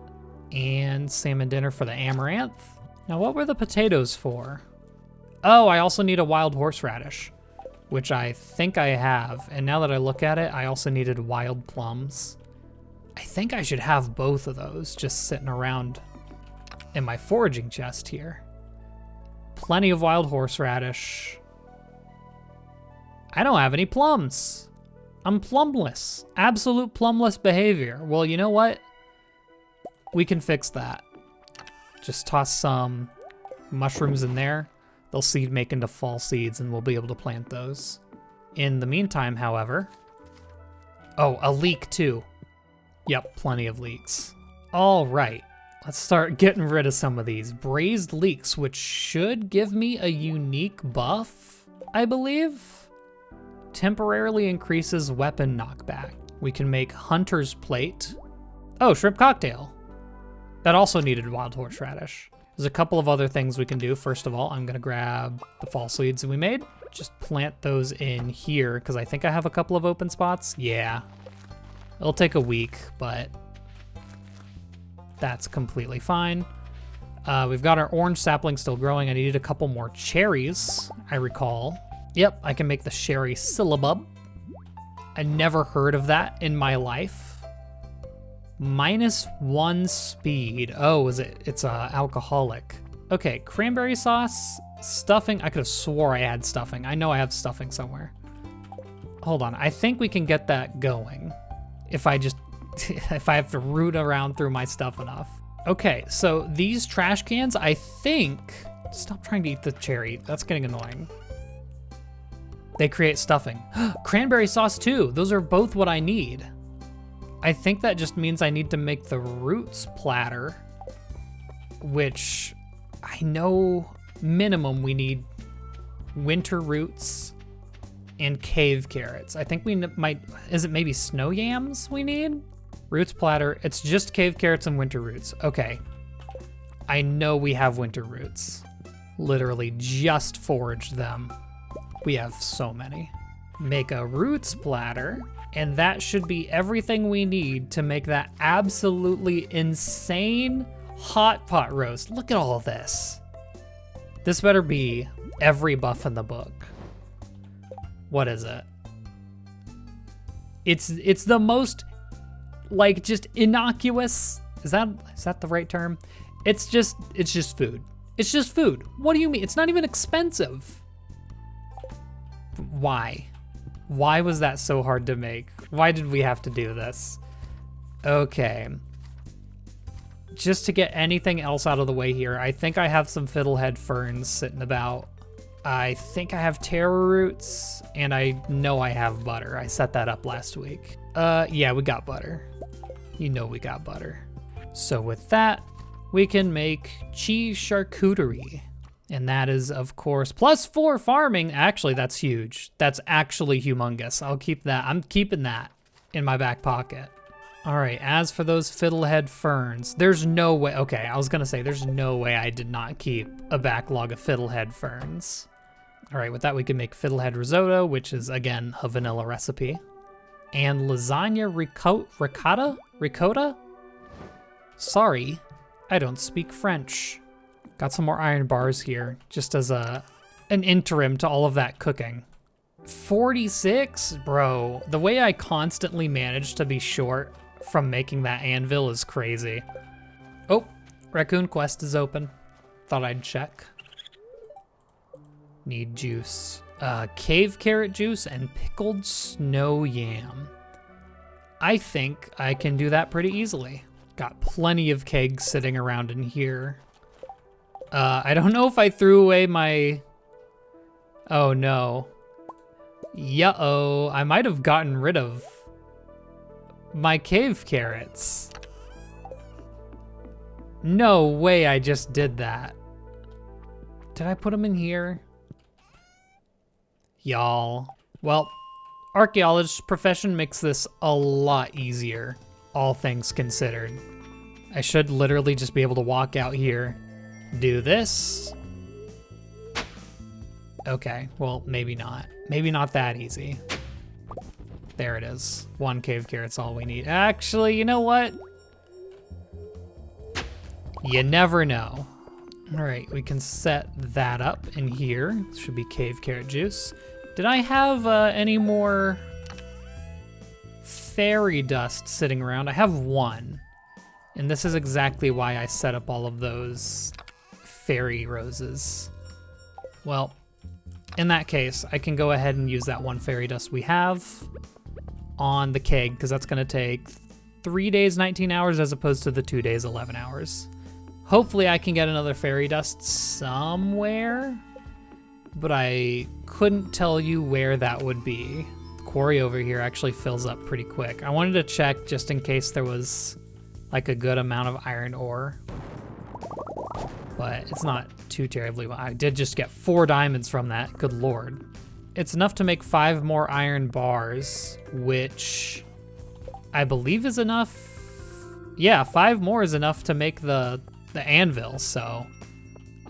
And salmon dinner for the amaranth. Now, what were the potatoes for? Oh, I also need a wild horseradish, which I think I have. And now that I look at it, I also needed wild plums. I think I should have both of those just sitting around in my foraging chest here. Plenty of wild horseradish. I don't have any plums. I'm plumless. Absolute plumless behavior. Well, you know what? We can fix that. Just toss some mushrooms in there. They'll seed make into fall seeds and we'll be able to plant those. In the meantime, however, oh, a leek too. Yep, plenty of leeks. All right, let's start getting rid of some of these. Braised leeks, which should give me a unique buff, I believe. Temporarily increases weapon knockback. We can make hunter's plate. Oh, shrimp cocktail. That also needed wild horseradish. There's a couple of other things we can do. First of all, I'm gonna grab the fall seeds that we made. Just plant those in here, because I think I have a couple of open spots. Yeah, it'll take a week, but that's completely fine. We've got our orange sapling still growing. I needed a couple more cherries, I recall. Yep, I can make the sherry syllabub. I never heard of that in my life. -1 speed. Oh, it's alcoholic. Okay, cranberry sauce, stuffing. I could have swore I had stuffing. I know I have stuffing somewhere. Hold on, I think we can get that going. If I just, if I have to root around through my stuff enough. Okay, so these trash cans, I think, stop trying to eat the cherry. That's getting annoying. They create stuffing. Cranberry sauce too. Those are both what I need. I think that just means I need to make the roots platter, which I know minimum we need winter roots and cave carrots. I think we might, is it maybe snow yams we need? Roots platter, it's just cave carrots and winter roots. Okay, I know we have winter roots. Literally just foraged them. We have so many. Make a roots platter. And that should be everything we need to make that absolutely insane hot pot roast. Look at all of this. This better be every buff in the book. What is it? It's the most, like, just innocuous. Is that the right term? It's just food. It's just food. What do you mean? It's not even expensive. Why? Why was that so hard to make? Why did we have to do this? Okay. Just to get anything else out of the way here, I think I have some fiddlehead ferns sitting about. I think I have taro roots, and I know I have butter. I set that up last week. Yeah, we got butter. You know we got butter. So with that, we can make cheese charcuterie. And that is, of course, +4 farming. Actually, that's huge. That's actually humongous. I'll keep that. I'm keeping that in my back pocket. All right, as for those fiddlehead ferns, there's no way. Okay, I was gonna say, there's no way I did not keep a backlog of fiddlehead ferns. All right, with that, we can make fiddlehead risotto, which is, again, a vanilla recipe. And lasagna ricotta? Sorry. I don't speak French. Got some more iron bars here, just as an interim to all of that cooking. 46? Bro, the way I constantly manage to be short from making that anvil is crazy. Oh, raccoon quest is open. Thought I'd check. Need juice. Cave carrot juice and pickled snow yam. I think I can do that pretty easily. Got plenty of kegs sitting around in here. I don't know if I threw away my... Oh no. Yeah-oh, I might have gotten rid of my cave carrots. No way I just did that. Did I put them in here? Y'all. Well, archaeologist profession makes this a lot easier, all things considered. I should literally just be able to walk out here, do this. Okay, well, maybe not. Maybe not that easy. There it is. 1 cave carrot's all we need. Actually, you know what? You never know. All right, we can set that up in here. This should be cave carrot juice. Did I have any more fairy dust sitting around? I have 1. And this is exactly why I set up all of those fairy roses. Well, in that case, I can go ahead and use that 1 fairy dust we have on the keg, because that's gonna take 3 days, 19 hours, as opposed to the 2 days, 11 hours. Hopefully I can get another fairy dust somewhere, but I couldn't tell you where that would be. The quarry over here actually fills up pretty quick. I wanted to check just in case there was like a good amount of iron ore, but it's not too terribly well. I did just get 4 diamonds from that, good lord. It's enough to make 5 more iron bars, which I believe is enough. Yeah, 5 more is enough to make the anvil, so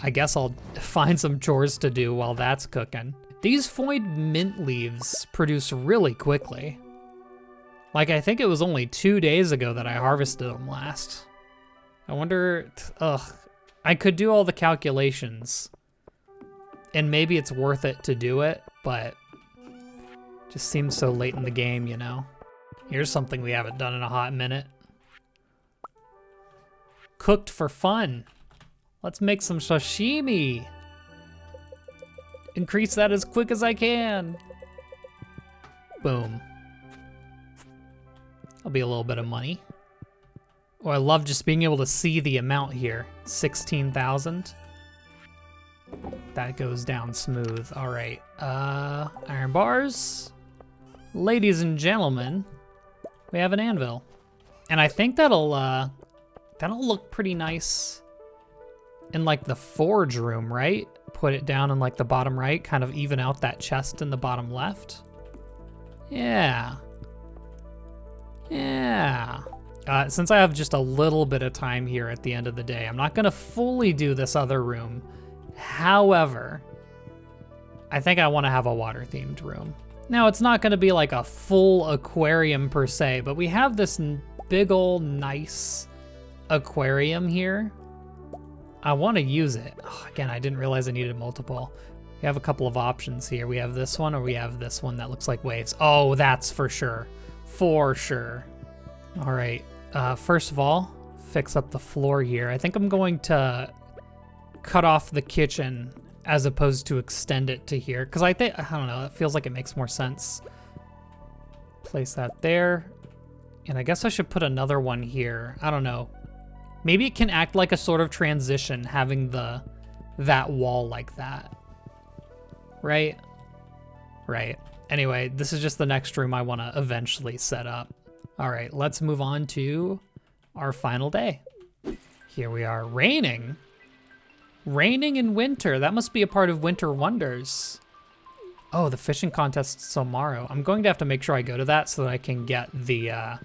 I guess I'll find some chores to do while that's cooking. These foid mint leaves produce really quickly. Like, I think it was only 2 days ago that I harvested them last. I wonder, I could do all the calculations, and maybe it's worth it to do it, but just seems so late in the game, you know? Here's something we haven't done in a hot minute. Cooked for fun. Let's make some sashimi. Increase that as quick as I can. Boom. That'll be a little bit of money. Oh, I love just being able to see the amount here. 16,000. That goes down smooth. All right. Iron bars. Ladies and gentlemen, we have an anvil. And I think that'll look pretty nice in like the forge room, right? Put it down in like the bottom right, kind of even out that chest in the bottom left. Yeah. Yeah. Since I have just a little bit of time here at the end of the day, I'm not gonna fully do this other room. However, I think I wanna have a water themed room. Now, it's not gonna be like a full aquarium per se, but we have this big old nice aquarium here. I wanna use it. Oh, again, I didn't realize I needed multiple. We have a couple of options here. We have this one or we have this one that looks like waves. Oh, that's for sure. For sure. All right, first of all, fix up the floor here. I think I'm going to cut off the kitchen as opposed to extend it to here, because I don't know, it feels like it makes more sense. Place that there, and I guess I should put another one here. I don't know. Maybe it can act like a sort of transition, having that wall like that. Right? Right. Anyway, this is just the next room I want to eventually set up. All right, let's move on to our final day. Here we are, raining. Raining in winter, that must be a part of Winter Wonders. Oh, the fishing contest tomorrow. I'm going to have to make sure I go to that so that I can get the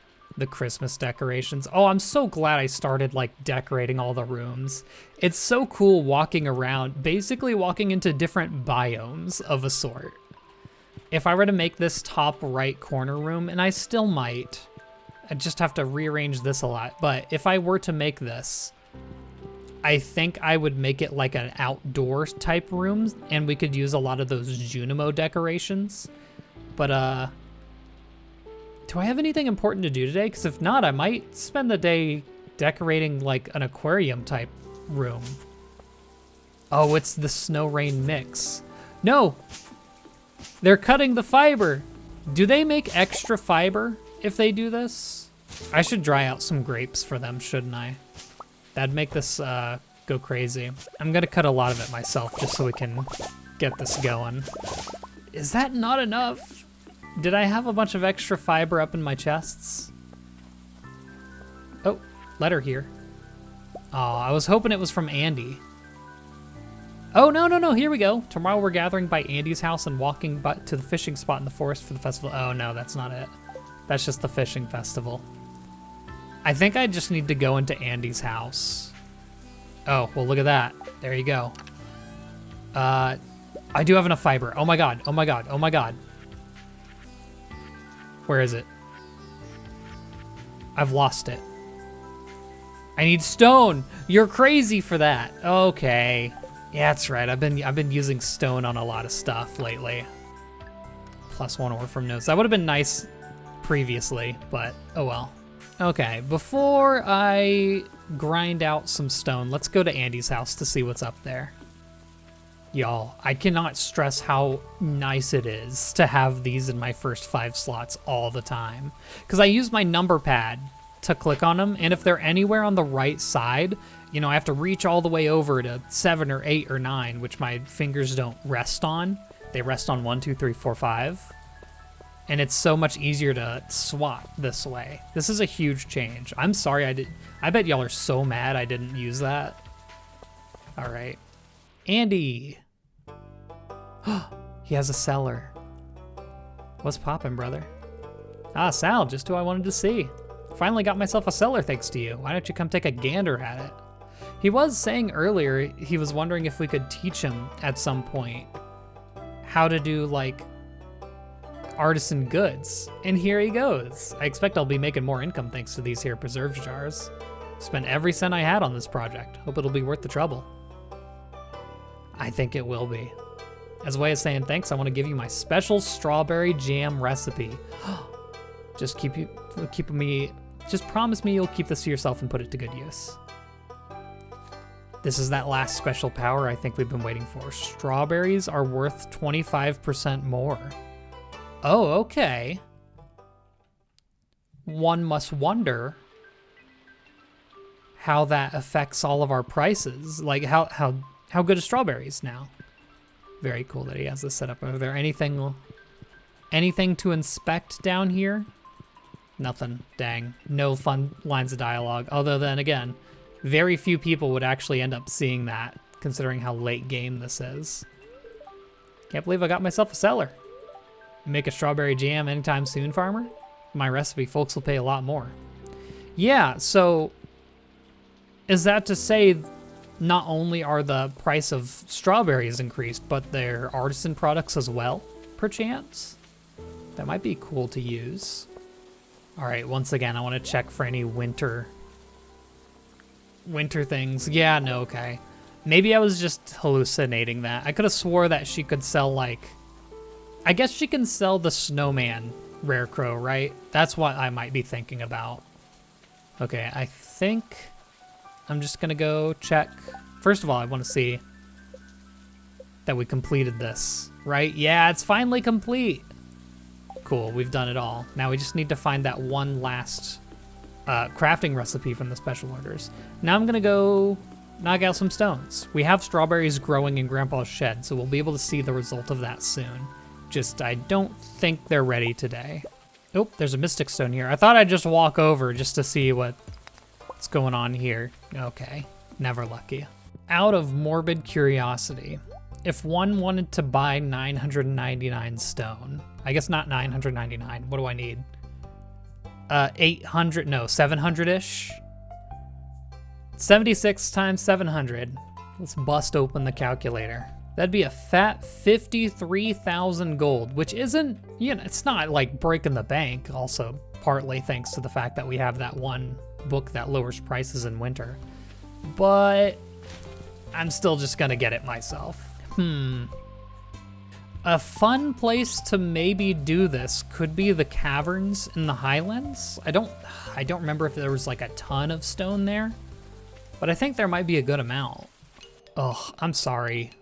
Christmas decorations. Oh, I'm so glad I started like decorating all the rooms. It's so cool walking around, basically walking into different biomes of a sort. If I were to make this top right corner room, and I still might, I just have to rearrange this a lot, but if I were to make this, I think I would make it like an outdoor type room, and we could use a lot of those Junimo decorations. But do I have anything important to do today? Because if not, I might spend the day decorating like an aquarium type room. Oh, it's the snow rain mix. No, they're cutting the fiber. Do they make extra fiber if they do this? I should dry out some grapes for them, shouldn't I? That'd make this go crazy. I'm gonna cut a lot of it myself just so we can get this going. Is that not enough? Did I have a bunch of extra fiber up in my chests? Oh, letter here. Oh, I was hoping it was from Andy. Oh, no, here we go. Tomorrow we're gathering by Andy's house and walking to the fishing spot in the forest for the festival. Oh no, that's not it. That's just the fishing festival. I think I just need to go into Andy's house. Oh, well, look at that. There you go. I do have enough fiber. Oh my God, oh my God, oh my God. Where is it? I've lost it. I need stone. You're crazy for that. Okay. Yeah, that's right. I've been using stone on a lot of stuff lately. +1 ore from nodes. That would have been nice previously, but oh well. Okay, before I grind out some stone, let's go to Andy's house to see what's up there. Y'all, I cannot stress how nice it is to have these in my first 5 slots all the time. Because I use my number pad to click on them, and if they're anywhere on the right side, you know, I have to reach all the way over to 7 or 8 or 9, which my fingers don't rest on. They rest on 1, 2, 3, 4, 5. And it's so much easier to swap this way. This is a huge change. I'm sorry I bet y'all are so mad I didn't use that. All right. Andy. He has a cellar. What's poppin', brother? Ah, Sal, just who I wanted to see. Finally got myself a cellar thanks to you. Why don't you come take a gander at it? He was saying earlier he was wondering if we could teach him at some point how to do like artisan goods. And here he goes. I expect I'll be making more income thanks to these here preserve jars. Spent every cent I had on this project. Hope it'll be worth the trouble. I think it will be. As a way of saying thanks, I want to give you my special strawberry jam recipe. Just promise me you'll keep this to yourself and put it to good use. This is that last special power I think we've been waiting for. Strawberries are worth 25% more. Oh, okay. One must wonder how that affects all of our prices. Like how good are strawberries now? Very cool that he has this set up. Are there anything to inspect down here? Nothing. Dang. No fun lines of dialogue. Although then again, very few people would actually end up seeing that, considering how late game this is. Can't believe I got myself a cellar. Make a strawberry jam anytime soon, farmer? My recipe, folks will pay a lot more. Yeah, so is that to say not only are the price of strawberries increased, but their artisan products as well, perchance? That might be cool to use. All right, once again, I want to check for any winter things. Yeah, no, okay. Maybe I was just hallucinating that. I could have swore that she could sell like, I guess she can sell the snowman rare crow, right? That's what I might be thinking about. Okay, I think I'm just gonna go check. First of all, I want to see that we completed this, right? Yeah, it's finally complete. Cool, we've done it all. Now we just need to find that one last crafting recipe from the special orders. Now I'm gonna go knock out some stones. We have strawberries growing in Grandpa's shed, so we'll be able to see the result of that soon. Just, I don't think they're ready today. Oh, there's a mystic stone here. I thought I'd just walk over just to see what's going on here. Okay, never lucky. Out of morbid curiosity, if one wanted to buy 999 stone, I guess not 999, what do I need? 800, no, 700-ish? 76 times 700. Let's bust open the calculator. That'd be a fat 53,000 gold, which isn't, you know, it's not like breaking the bank, also partly thanks to the fact that we have that one book that lowers prices in winter. But I'm still just gonna get it myself. A fun place to maybe do this could be the caverns in the highlands. I don't remember if there was like a ton of stone there, but I think there might be a good amount. Oh, I'm sorry.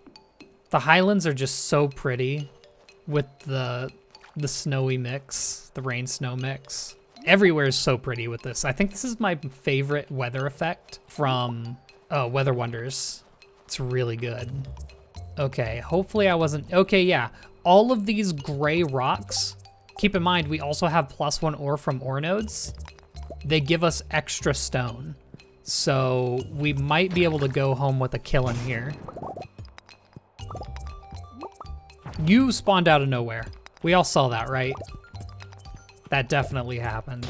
The highlands are just so pretty with the snowy mix, the rain snow mix. Everywhere is so pretty with this. I think this is my favorite weather effect from Weather Wonders. It's really good. Okay, hopefully I wasn't, okay, yeah. All of these gray rocks, keep in mind, we also have +1 ore from ore nodes. They give us extra stone. So we might be able to go home with a kill in here. You spawned out of nowhere. We all saw that, right? That definitely happened.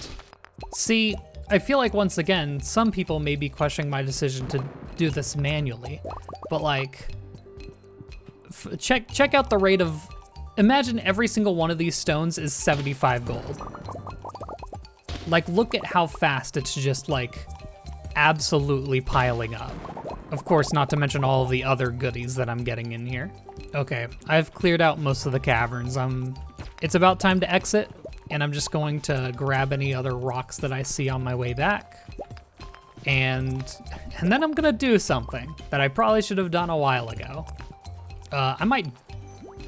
See, I feel like once again, some people may be questioning my decision to do this manually, but like, check out the rate of, imagine every single one of these stones is 75 gold. Like, look at how fast it's just like absolutely piling up. Of course, not to mention all of the other goodies that I'm getting in here. Okay, I've cleared out most of the caverns. It's about time to exit, and I'm just going to grab any other rocks that I see on my way back. And then I'm gonna do something that I probably should have done a while ago. I might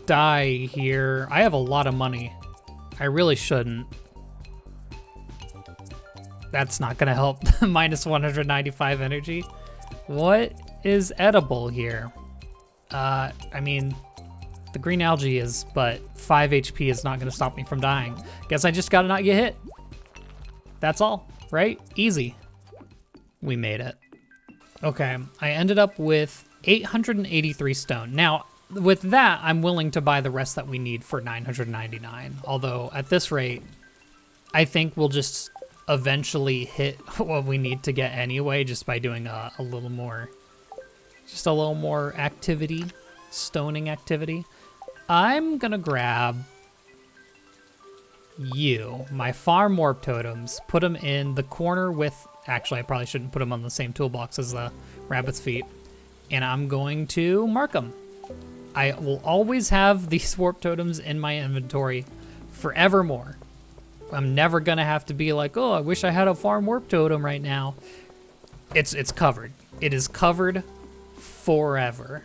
die here. I have a lot of money. I really shouldn't. That's not gonna help. Minus 195 energy. What is edible here? I mean, the green algae is, but 5 HP is not gonna stop me from dying. Guess I just gotta not get hit. That's all, right? Easy. We made it. Okay, I ended up with 883 stone. Now, with that, I'm willing to buy the rest that we need for 999. Although, at this rate, I think we'll just eventually hit what we need to get anyway, just by doing a little more activity, stoning activity. I'm gonna grab you, my farm warp totems, put them in the corner with, actually I probably shouldn't put them on the same toolbox as the rabbit's feet, and I'm going to mark them. I will always have these warp totems in my inventory forevermore. I'm never gonna have to be like, oh, I wish I had a farm warp totem right now. It's covered. It is covered forever.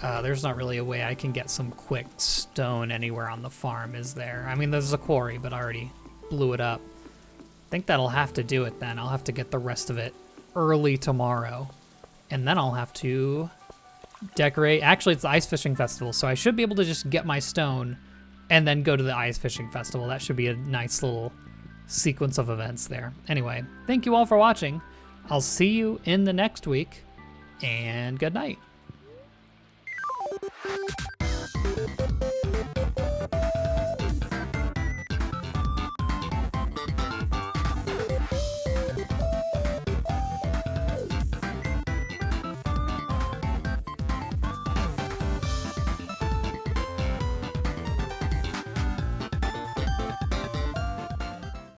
There's not really a way I can get some quick stone anywhere on the farm, is there? I mean, there's a quarry, but I already blew it up. I think that'll have to do it then. I'll have to get the rest of it early tomorrow. And then I'll have to decorate. Actually, it's the ice fishing festival, so I should be able to just get my stone and then go to the ice fishing festival. That should be a nice little sequence of events there. Anyway, thank you all for watching. I'll see you in the next week, and good night.